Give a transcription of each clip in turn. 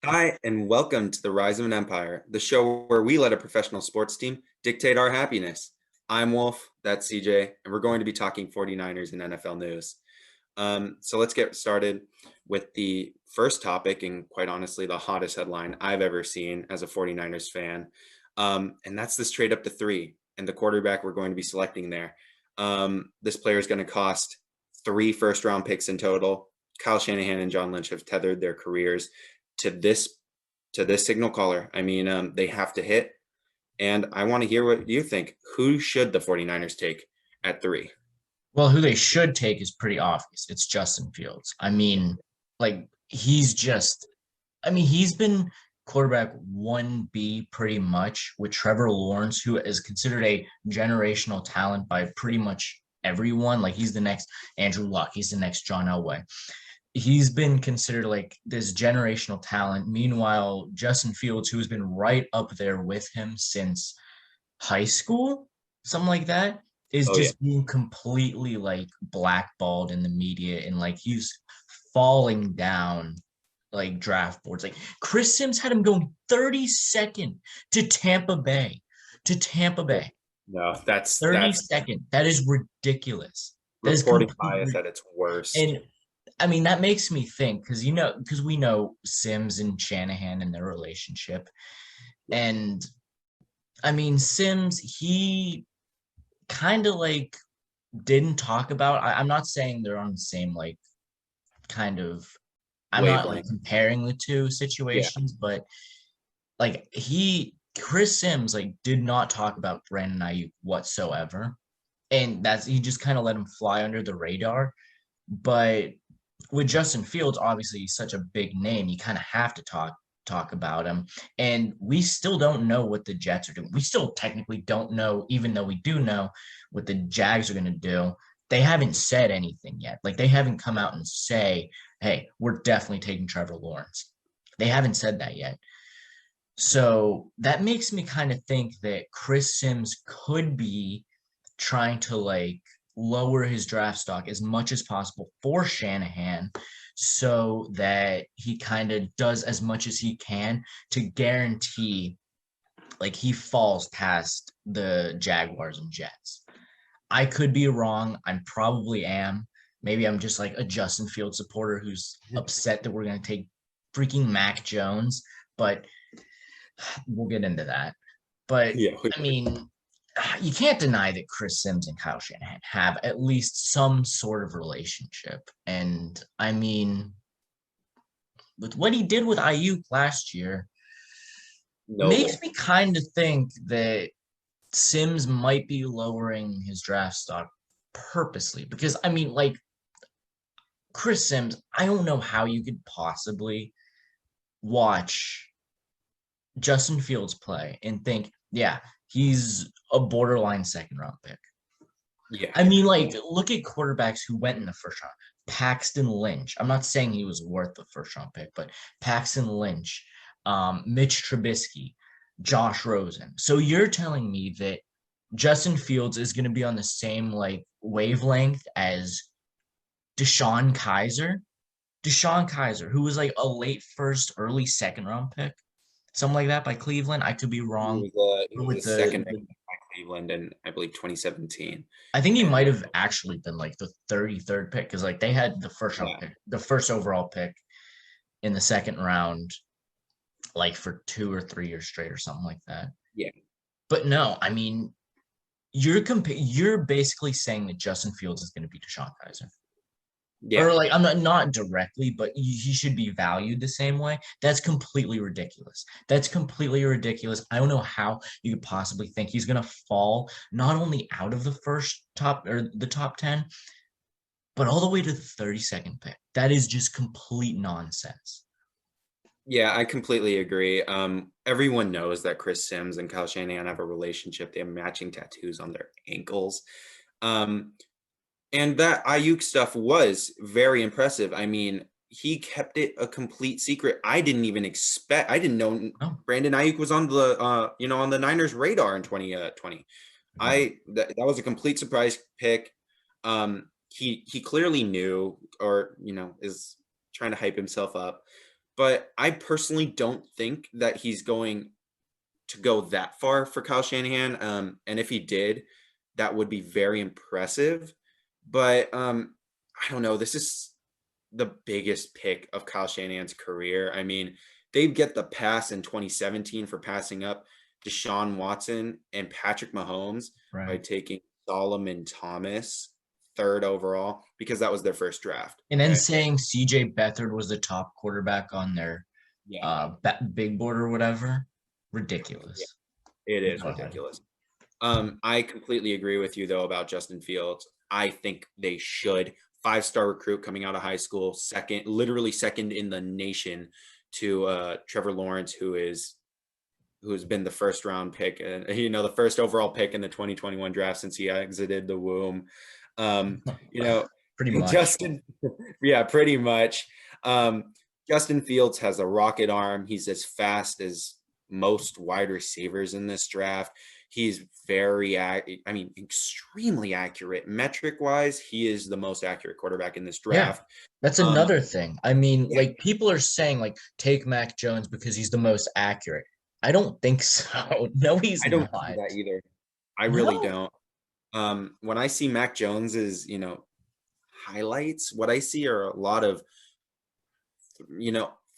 Hi, and welcome to the Rise of an Empire, the show where we let a professional sports team dictate our happiness. I'm Wolf, that's CJ, and we're going to be talking 49ers and NFL news. So let's get started with the first topic, and quite honestly, the hottest headline I've ever seen as a 49ers fan. And that's this trade up to 3 and the quarterback we're going to be selecting there. This player is going to cost 3 first round picks in total. Kyle Shanahan and John Lynch have tethered their careers to this signal caller. I mean, they have to hit. And I want to hear what you think. Who should the 49ers take at 3? Well, who they should take is pretty obvious. It's Justin Fields. Like he's been quarterback 1B pretty much with Trevor Lawrence, who is considered a generational talent by pretty much everyone. Like he's the next Andrew Luck, he's the next John Elway. He's been considered like this generational talent. Meanwhile, Justin Fields, who has been right up there with him since high school, something like that, is Oh yeah. just being completely like blackballed in the media and like he's falling down like draft boards. Like Chris Sims had him going 32nd to Tampa Bay. To Tampa Bay. No, that's 32nd. That is ridiculous. That is reporting bias completely, at its worst. and I mean that makes me think because we know Sims and Shanahan and their relationship. And I mean Sims, he kind of like didn't talk about. I'm not saying they're on the same like kind of. I'm not like Wavelength. comparing the two Yeah. situations, but like Chris Sims like did not talk about Brandon Ayuk whatsoever, and that's he just kind of let him fly under the radar. But with Justin Fields, obviously he's such a big name, you kind of have to talk about him. And we still don't know what the Jets are doing. We still technically don't know, even though we do know what the Jags are going to do. They haven't said anything yet. Like they haven't come out and say, "Hey, we're definitely taking Trevor Lawrence." They haven't said that yet. So that makes me kind of think that Chris Sims could be trying to like lower his draft stock as much as possible for Shanahan so that he kind of does as much as he can to guarantee like he falls past the Jaguars and Jets. I could be wrong. I probably am. Maybe I'm just like a Justin Field supporter who's upset that we're going to take freaking Mac Jones, but we'll get into that. But Yeah. I mean, you can't deny that Chris Sims and Kyle Shanahan have at least some sort of relationship. And I mean, with what he did with Ayuk last year, makes Noble. me kind of think that Sims might be lowering his draft stock purposely. Because I mean, like Chris Sims, I don't know how you could possibly watch Justin Fields play and think, yeah, he's a borderline second round pick. Yeah. I mean, like, look at quarterbacks who went in the first round. Paxton Lynch. I'm not saying he was worth the first round pick, but Paxton Lynch, Mitch Trubisky, Josh Rosen. So you're telling me that Justin Fields is going to be on the same like wavelength as Deshaun Kaiser? Deshaun Kaiser, who was like a late first, early second round pick, something like that by Cleveland. I could be wrong. He But was with the second pick the by Cleveland in I believe 2017. I think he And might have actually been like the 33rd pick because like they had the first round yeah, pick, the first overall pick in the second round, like for 2 or 3 years straight or something like that. yeah, But no, I mean, you're basically saying that Justin Fields is going to be Deshaun Kaiser. yeah. Or like I'm not directly, but he should be valued the same way. That's completely ridiculous. That's completely ridiculous. I don't know how you could possibly think he's gonna fall not only out of the first top or the top 10, but all the way to the 32nd pick. That is just complete nonsense. Yeah, I completely agree. Everyone knows that Chris Sims and Kyle Shanahan have a relationship. They have matching tattoos on their ankles. Um, and that Ayuk stuff was very impressive. I mean, he kept it a complete secret. I didn't know Oh, Brandon Ayuk was on the on the Niners radar in 2020. yeah. That was a complete surprise pick. He clearly knew, or is trying to hype himself up. but I personally don't think that he's going to go that far for Kyle Shanahan. And if he did, that would be very impressive. But I don't know. This is the biggest pick of Kyle Shanahan's career. I mean, they get the pass in 2017 for passing up Deshaun Watson and Patrick Mahomes by Right. taking Solomon Thomas third overall because that was their first draft. And then Okay. saying CJ Beathard was the top quarterback on their Yeah. big board or whatever. Yeah. Ridiculous. It is Go ahead. ridiculous. I completely agree with you though about Justin Fields. I think they should. Five-star recruit coming out of high school, second, literally second in the nation to Trevor Lawrence, who's been the first round pick and the first overall pick in the 2021 draft since he exited the womb. You know, Pretty much. Justin, yeah, pretty much. Justin Fields has a rocket arm. He's as fast as most wide receivers in this draft. He's extremely accurate. Metric wise, he is the most accurate quarterback in this Yeah, draft. that's Um, another thing. I mean, yeah, like people are saying, like, take Mac Jones because he's the most accurate. I don't think so. No, he's I don't see not. that either. I really No. don't. When I see Mac Jones's, highlights, what I see are a lot of,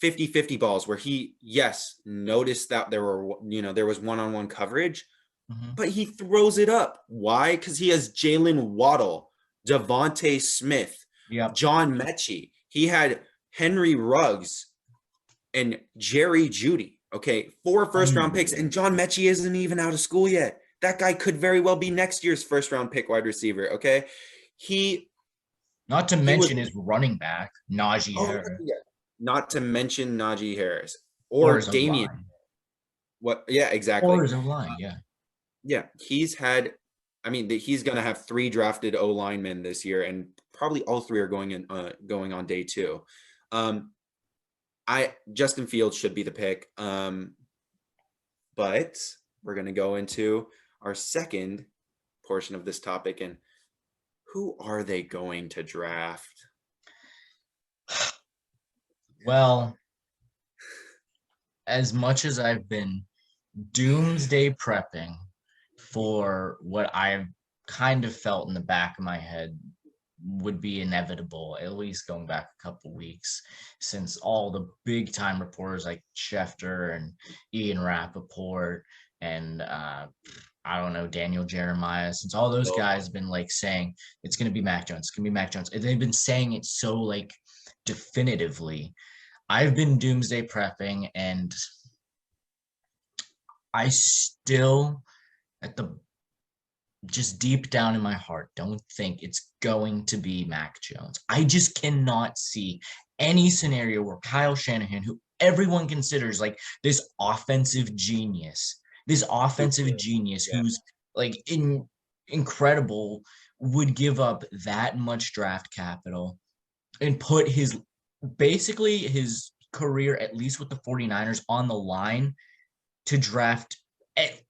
50-50 balls where he, yes, noticed that there was one-on-one coverage, Mhm. but he throws it up. Why? Because he has Jalen Waddle, Devontae Smith, Yep. John Mechie. He had Henry Ruggs and Jerry Judy. Okay, 4 first-round picks, and John Mechie isn't even out of school yet. That guy could very well be next year's first-round pick wide receiver. Okay, he Not to he was. mention his running back, Najee Oh, Harris, yeah. Not to mention Najee Harris or or his Damian. O-line. What? Yeah, exactly. Or his O-line, yeah. Yeah, he's had. I mean, he's going to have 3 drafted O linemen this year, and probably all 3 are going on day 2. Um, I Justin Fields should be the pick. But we're going to go into our second portion of this topic, and who are they going to draft? Well, as much as I've been doomsday prepping for what I've kind of felt in the back of my head would be inevitable, at least going back a couple weeks, since all the big time reporters like Schefter and Ian Rappaport and I don't know, Daniel Jeremiah, since all those guys have been like saying it's going to be Mac Jones, it's going to be Mac Jones. And they've been saying it so like definitively. I've been doomsday prepping and I still, at the just deep down in my heart, don't think it's going to be Mac Jones. I just cannot see any scenario where Kyle Shanahan, who everyone considers like this offensive genius, Yeah. who's like incredible, would give up that much draft capital and put basically his career, at least with the 49ers, on the line to draft at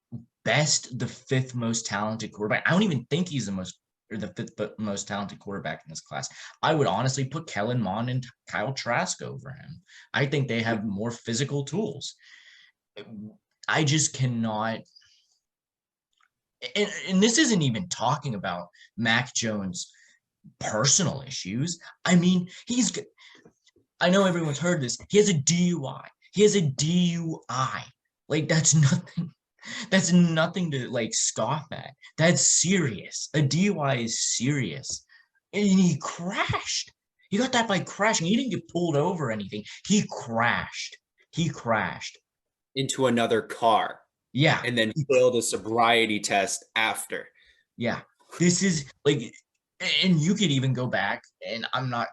best the 5th most talented quarterback. I don't even think he's the 5th most talented quarterback in this class. I would honestly put Kellen Mond and Kyle Trask over him. I think they have more physical tools. I just cannot. And this isn't even talking about Mac Jones' personal issues. I mean, I know everyone's heard this. He has a DUI. He has a DUI. Like that's nothing. That's nothing to like scoff at. That's serious. A DUI is serious. And he crashed. He got that by crashing. He didn't get pulled over or anything. He crashed. He crashed. Into another car Yeah. and then failed a sobriety test after. Yeah. This is like, and you could even go back, and I'm not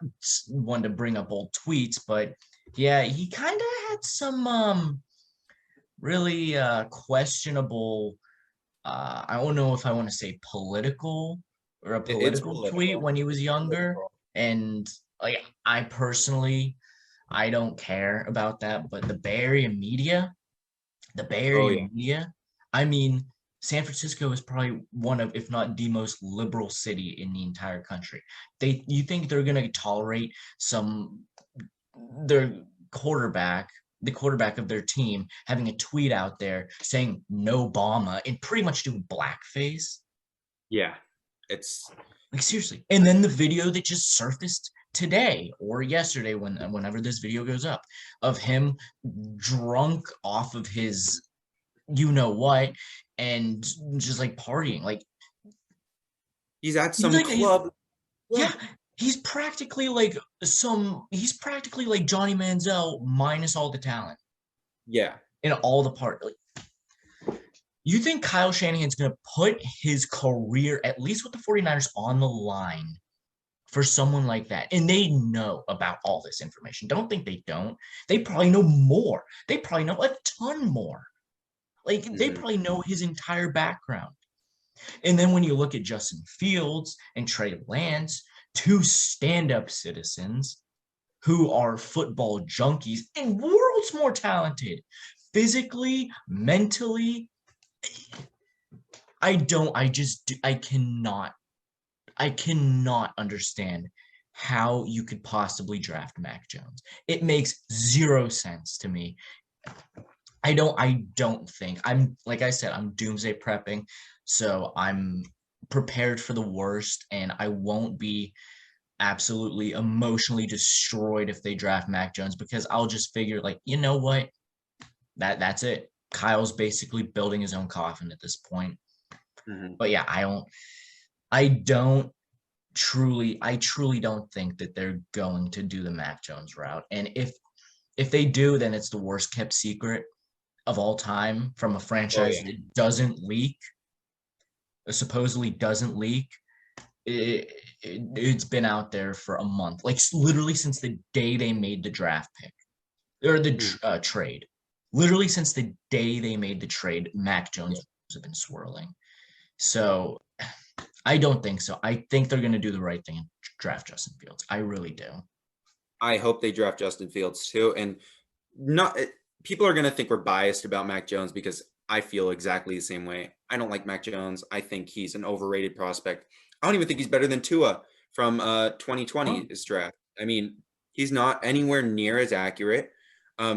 one to bring up old tweets, but yeah, he kind of had some really questionable, I don't know if I want to say political or a It's political tweet political. when he was It's younger. political. And like I personally, I don't care about that, but the Bay Oh Area yeah. media, I mean, San Francisco is probably one of, if not the most liberal city in the entire country. You think they're gonna tolerate some? They're quarterback, the quarterback of their team, having a tweet out there saying no Obama and pretty much doing blackface. Yeah, it's Like seriously. And then the video that just surfaced today or yesterday, whenever this video goes up, of him drunk off of his you know what and just like partying. Like he's at he's some like club. yeah, he's practically like Johnny Manziel minus all the talent Yeah. in all the part. Like, you think Kyle Shanahan's going to put his career, at least with the 49ers, on the line for someone like that? And they know about all this information. Don't think they don't. They probably know more. They probably know a ton more. Like, they Mhm. probably know his entire background. And then when you look at Justin Fields and Trey Lance, two stand-up citizens who are football junkies and worlds more talented, physically, mentally, I cannot understand how you could possibly draft Mac Jones. It makes zero sense to me. I don't think I'm like I said, I'm doomsday prepping, so I'm prepared for the worst, and I won't be absolutely emotionally destroyed if they draft Mac Jones because I'll just figure like, you know what? That's it. Kyle's basically building his own coffin at this point. Mhm. But yeah, I truly don't think that they're going to do the Mac Jones route. And if they do, then it's the worst kept secret of all time from a Oh franchise yeah. that doesn't leak, supposedly doesn't leak. It's been out there for a month, like literally since the day they made the draft pick or the Mhm. trade. Literally since the day they made the trade, Mac Jones have been swirling. So I don't think so. I think they're going to do the right thing and draft Justin Fields. I really do. I hope they draft Justin Fields too. And not people are gonna think we're biased about Mac Jones because I feel exactly the same way. I don't like Mac Jones. I think he's an overrated prospect. I don't even think he's better than Tua from Huh? 2020's draft. I mean, he's not anywhere near as accurate.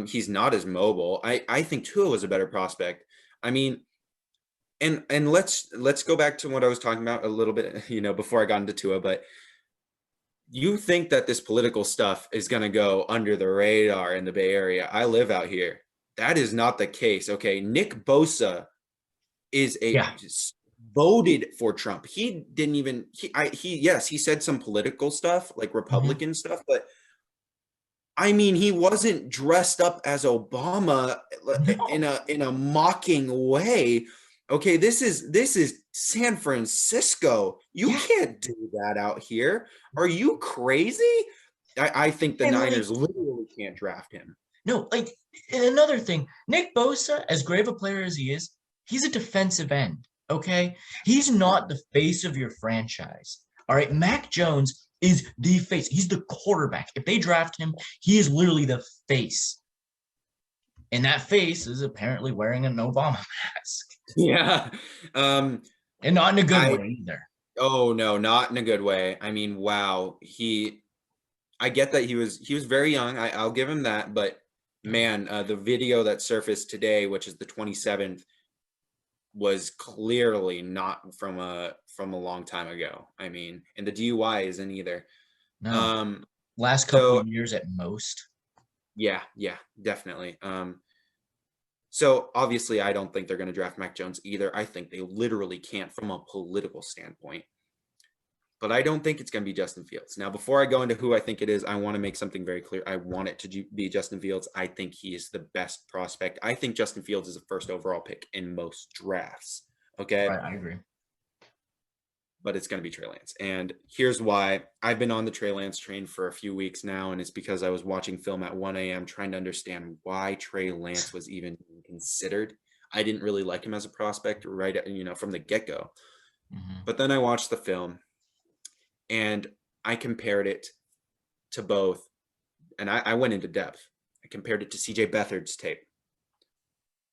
He's not as mobile. I think Tua was a better prospect. I mean, and let's go back to what I was talking about a little bit, before I got into Tua, but you think that this political stuff is going to go under the radar in the Bay Area. I live out here. That is not the case. Okay. Nick Bosa is Yeah. voted for Trump. He didn't even, yes, he said some political stuff like Mhm. Republican stuff, but I mean, he wasn't dressed up as Obama in No. a mocking way. Okay, this is San Francisco. You Yeah. can't do that out here. Are you crazy? I think the And like, Niners literally can't draft him. no, like, and another thing, Nick Bosa, as great of a player as he is, he's a defensive end. Okay. He's not the face of your franchise. All right. Mac Jones is the face. He's the quarterback. If they draft him, he is literally the face. And that face is apparently wearing an Obama mask. Yeah. Um, And not in a good I way either. oh no, not in a good way. I mean, wow. I get that he was very young. I'll give him that, but man, the video that surfaced today, which is the 27th, was clearly not from a long time ago. I mean, and the DUI isn't either. No. Um, Last couple so of years at most. yeah, yeah, definitely. So obviously I don't think they're going to draft Mac Jones either. I think they literally can't from a political standpoint. But I don't think it's going to be Justin Fields. Now, before I go into who I think it is, I want to make something very clear. I want it to be Justin Fields. I think he is the best prospect. I think Justin Fields is a first overall pick in most drafts. Okay. Right, I agree. But it's going to be Trey Lance. And here's why. I've been on the Trey Lance train for a few weeks now, and it's because I was watching film at 1 a.m. trying to understand why Trey Lance was even considered. I didn't really like him as a prospect right, from the get-go. Mhm. But then I watched the film and I compared it to both, and I went into depth. I compared it to CJ Beathard's tape,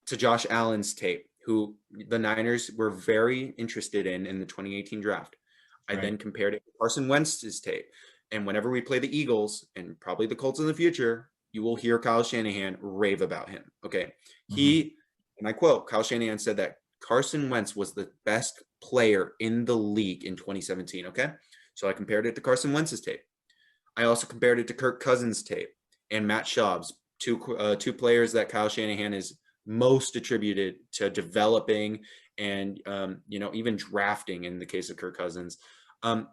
to Josh Allen's tape, who the Niners were very interested in the 2018 draft. I Right. then compared it to Carson Wentz's tape. And whenever we play the Eagles and probably the Colts in the future, you will hear Kyle Shanahan rave about him. Okay. Hmm. And I quote, Kyle Shanahan said that Carson Wentz was the best player in the league in 2017. Okay. So I compared it to Carson Wentz's tape. I also compared it to Kirk Cousins' tape and Matt Schaub's, two players that Kyle Shanahan is most attributed to developing and even drafting in the case of Kirk Cousins. Um,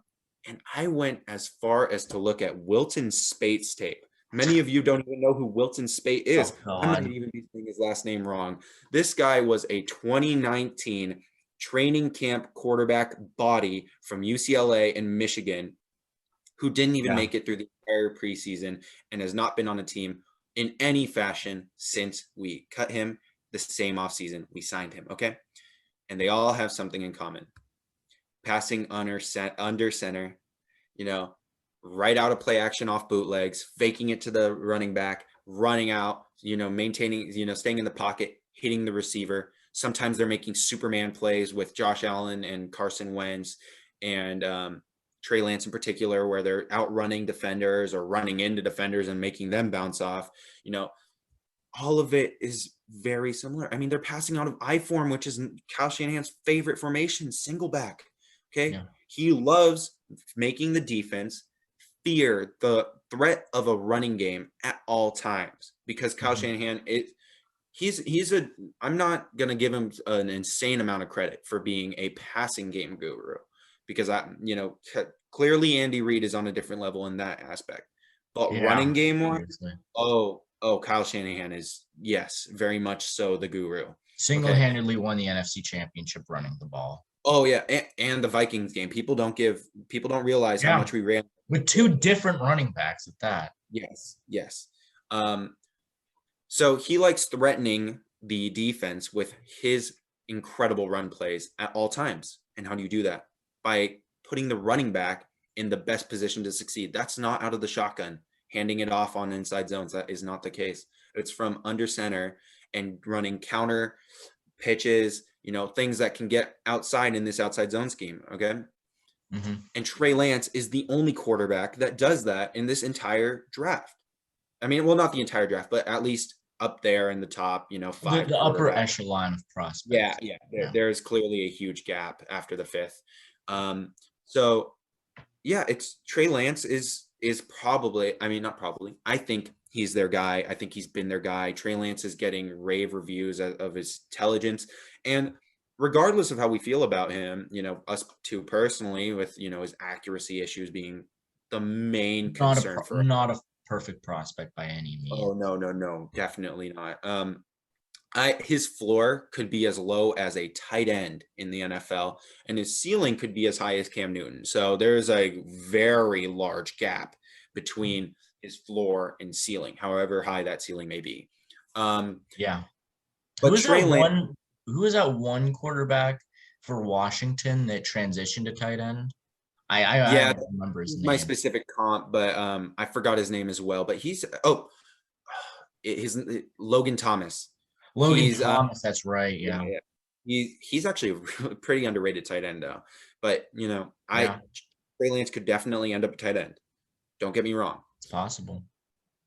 and I went as far as to look at Wilton Spate's tape. Many of you don't even know who Wilton Spate is. Oh I might God. even be saying his last name wrong. This guy was a 2019 training camp quarterback body from UCLA and Michigan who didn't even Yeah. make it through the entire preseason and has not been on a team in any fashion since we cut him the same offseason we signed him. Okay. And they all have something in common: passing under center, you know, right out of play action off bootlegs, faking it to the running back, running out, maintaining, staying in the pocket, hitting the receiver. Sometimes they're making Superman plays with Josh Allen and Carson Wentz and Trey Lance in particular, where they're outrunning defenders or running into defenders and making them bounce off. All of it is very similar. I mean, they're passing out of I form, which is Kyle Shanahan's favorite formation, single back. Okay. Yeah. He loves making the defense fear the threat of a running game at all times because Kyle Mhm. Shanahan he's a I'm not gonna give him an insane amount of credit for being a passing game guru because clearly Andy Reid is on a different level in that aspect. But Yeah. running game wise, Seriously. Kyle Shanahan is, yes, very much so the guru. Okay. Single-handedly won the NFC Championship running the ball. Oh yeah, and the Vikings game. People don't realize how Yeah. much we ran. With two different running backs at that. Yes, yes. Um, so he likes threatening the defense with his incredible run plays at all times. And how do you do that? By putting the running back in the best position to succeed. That's not out of the shotgun, handing it off on inside zones. That is not the case. It's from under center and running counter pitches, things that can get outside in this outside zone scheme. Okay. Hmm. And Trey Lance is the only quarterback that does that in this entire draft. I mean, well, not the entire draft, but at least up there in the top, The, five the upper quarterbacks. echelon of Yeah, prospects. yeah. Yeah. There's clearly a huge gap after the fifth. So yeah, it's Trey Lance is probably, I mean, not probably. I think he's their guy. I think he's been their guy. Trey Lance is getting rave reviews of his intelligence. And regardless of how we feel about him, us two personally, with his accuracy issues being the main concern for us. Not a perfect prospect by any means. Oh no, definitely not. His floor could be as low as a tight end in the NFL, and his ceiling could be as high as Cam Newton. So there's a very large gap between his floor and ceiling, however high that ceiling may be. Yeah. But Trey Lance, Who is that one quarterback for Washington that transitioned to tight end? I yeah, don't remember his my name. specific comp, but I forgot his name as well. But his Logan Thomas. Logan He's Thomas, that's right. Yeah, Yeah. yeah. He's actually a pretty underrated tight end though. But Yeah. Trey Lance could definitely end up a tight end. Don't get me wrong. It's possible.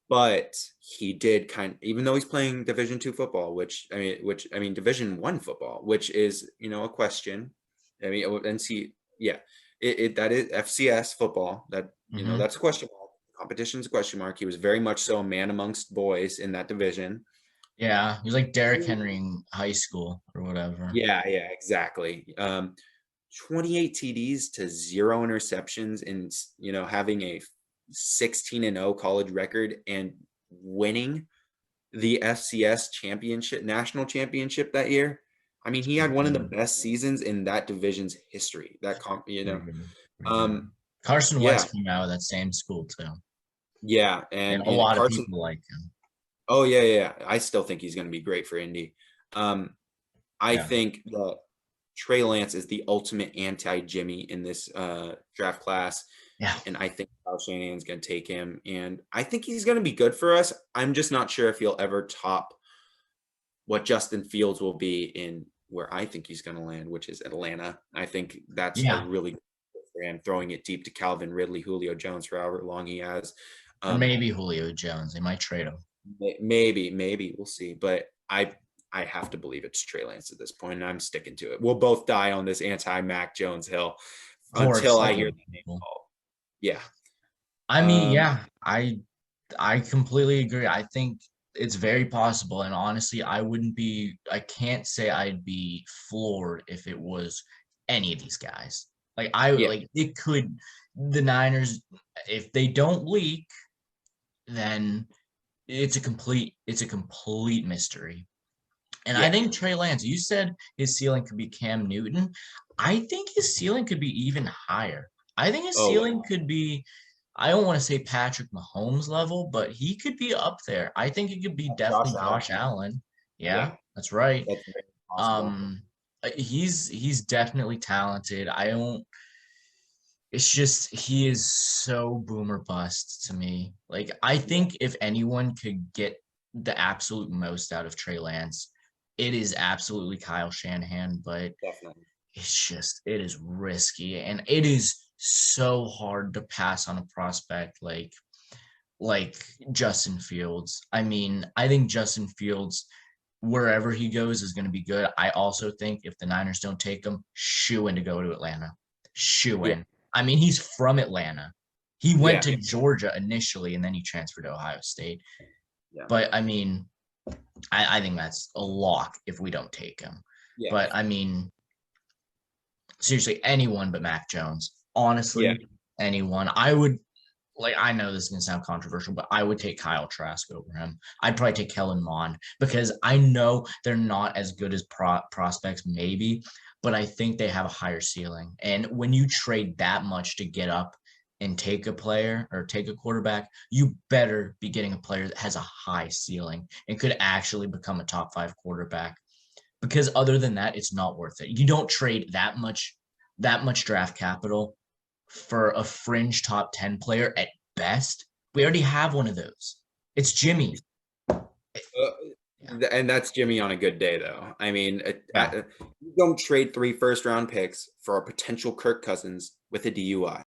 But he did even though he's playing Division II football, which I mean Division I football, which is a question. I mean NC, yeah, that is FCS football. That Hmm. that's a question mark. Competition's a question mark. He was very much so a man amongst boys in that division. Yeah. He was like Derrick Henry in high school or whatever. Yeah, yeah, exactly. 28 TDs to 0 interceptions and having a 16-0 college record and winning the FCS championship, national championship that year. I mean, he had one of the best seasons in that division's history. Pretty good. Pretty good. Um, Carson yeah, Wentz came out of that same school too. yeah, And and a lot of Carson. people like him. Oh yeah, yeah. I still think he's going to be great for Indy. Um, I Yeah. think that Trey Lance is the ultimate anti-Jimmy in this draft class. Yeah. And I think Kyle Shanahan's going to take him. And I think he's going to be good for us. I'm just not sure if he'll ever top what Justin Fields will be in where I think he's going to land, which is Atlanta. I think that's a Yeah. really good fit for him, throwing it deep to Calvin Ridley, Julio Jones for however long he has. Or maybe Julio Jones. They might trade him. Maybe we'll see. But I have to believe it's Trey Lance at this point, and I'm sticking to it. We'll both die on this anti-Mac Jones hill until I hear the name called. Yeah. I mean, yeah, I completely agree. I think it's very possible. And honestly, I can't say I'd be floored if it was any of these guys. Yeah. Like it could, the Niners, if they don't leak, then it's a complete mystery. And I think Trey Lance, you said his ceiling could be Cam Newton. I think his ceiling could be even higher. I think his ceiling could be, I don't want to say Patrick Mahomes level, but he could be up there. I think it could be definitely Josh Allen. Yeah, that's right. That's very possible. He's definitely talented. I don't It's just he is so boomer bust to me. Like I think if anyone could get the absolute most out of Trey Lance, it is absolutely Kyle Shanahan, but Definitely. it is risky and it is so hard to pass on a prospect like Justin Fields. I mean, I think Justin Fields wherever he goes is going to be good. I also think if the Niners don't take him, shoo in to go to Atlanta. Shoo in. Yeah. I mean, he's from Atlanta. He went Yeah. to Georgia initially and then he transferred to Ohio State. Yeah. But I mean, I think that's a lock if we don't take him. Yeah. But I mean, seriously, anyone but Mac Jones. Honestly, anyone. I know this is gonna sound controversial, but I would take Kyle Trask over him. I'd probably take Kellen Mond because I know they're not as good as prospects, maybe, but I think they have a higher ceiling. And when you trade that much to get up and take a player or take a quarterback, you better be getting a player that has a high ceiling and could actually become a top 5 quarterback. Because other than that, it's not worth it. You don't trade that much draft capital for a fringe top 10 player at best. We already have one of those. It's Jimmy. And that's Jimmy on a good day, though. I mean, Yeah. you don't trade 3 first-round picks for a potential Kirk Cousins with a DUI.